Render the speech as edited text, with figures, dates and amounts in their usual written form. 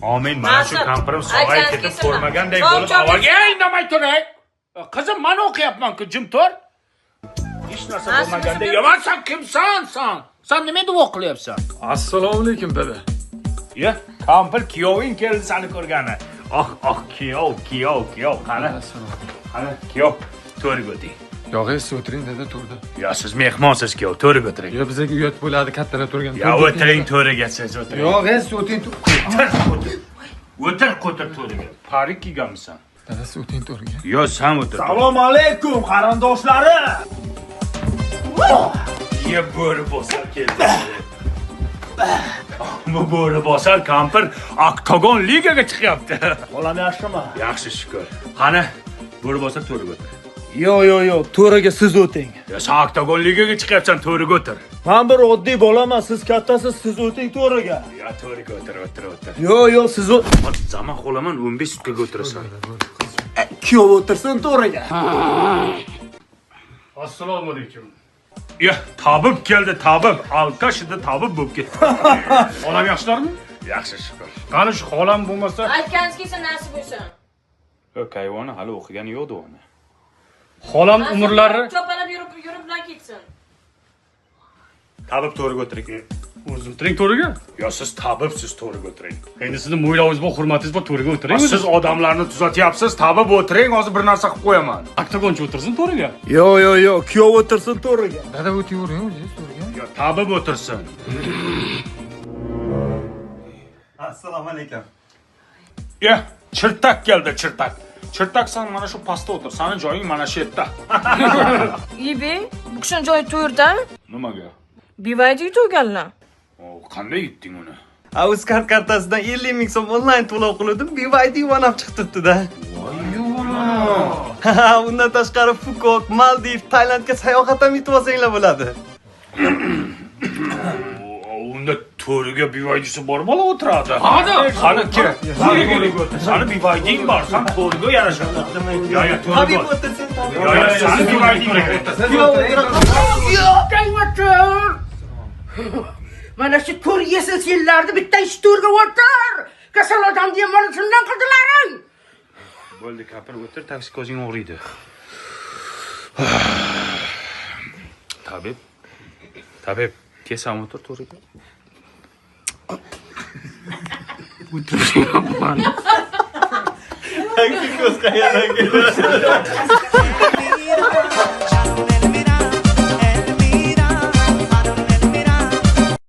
Amin. Mana shu kampirim sog'ayib ketib ko'rmaganday bo'lib avvalga indamay turay. Qizim, men o'qiyapman-ku, jim tur. Hech narsa bo'lmaganday. Yomon, sen kimsan? Sen nima deb o'qiyapsan? Assalomu alaykum dada. Ya, kampir kuyoving keldi seni ko'rgani. Kuyov. Qani, kuyov. To'riga o'ting. Yo'q, siz o'tiring dada to'rda. Ya, siz mehmonsiz kuyov, to'riga o'tiring. Yo, bizga uyat bo'ladi, kattalar turgan. Ya, o'tiring to'riga, siz o'tiring. Yo'q, siz o'tiring. O'tir to'riga. Parik kiyganmisan? Dada, siz o'tiring to'rga. Yo, sen o'tir. Assalomu alaykum qarindoshlarim. Ye bo'ri bosar keldi. Bu bo'ri bosar kampir Oktagon ligaga chiqyapti. Bolam yaxshimi? Yaxshi shukr. Qani, bo'ri bosar to'riga o'tir. Yo'q, to'raga siz o'ting. Ya, sen Oktagon ligaga chiqyapsan, to'riga o'tir. Men bir oddiy bolaman, siz kattasiz, siz o'ting to'raga. Ya, to'riga o'tir. Yo'q, siz Zaman qo'laman 15 sutkaga o'tirasan. kuyov o'tirsin to'raga. Assalomu alaykum. Ya, tabib keldi, tabib. Alkashida tabib bo'lib ketdi. Onam yaxshilarmi? Yaxshi shukr. Qani shu xolam bo'lmasa, Aytganingiz kelsa nasib bo'lsin. Kayvoni hali o'qigani yo'q uni. xolam umrlari Chopalab yurib bilan ketsin. Tabib to'riga o'tiring. o'zim o'tiring to'riga. Yo, siz tabibsiz, to'riga o'tiring. Endi sizni mo'ylovingiz bor, hurmatingiz bor, to'riga o'tiring. Siz odamlarni tuzatyapsiz, tabib o'tiring, hozir bir narsa qilib qo'yaman. Oktagonchi o'tirsin to'riga. Yo'q, kuyov o'tirsin to'raga. Dada o'tiravering o'zingiz to'riga. Yo, tabib o'tirsin. Assalomu alaykum. Ya, chirtak keldi, chirtak. Chirtak, sen mana shu pastda o'tir. Sening joying mana shu yerda. Ibi, bu kishini joyi to'yirda. Nimaga? Bivayda yutganlar. Qanday yutding uni? Uzcard kartasidan 50 ming so'm onlayn to'lov qildim, BYD OneUp chiqibdi-da. Undan tashqari Phuket, Maldiv, Tailandga sayohat ham yutib olsanglar bo'ladi. Unda to'riga bivaydisi bor bola o'tiradi. Qani, kerak. Sani bivayding bor, sen to'riga yarashadi. Yo, to'riga. Tabib o'tirsin, tabib. Yo, sani bivayding bor. Mana shu to'r yesil yillarni bitta ish to'rga o'tir. Kasal odam degan mana shundan qildilaring. Bo'ldi, kapir o'tir, taksi ko'zing og'riydi. Tabib, kesam o'tir to'riga. Taksi ko'z qayerdan keladi?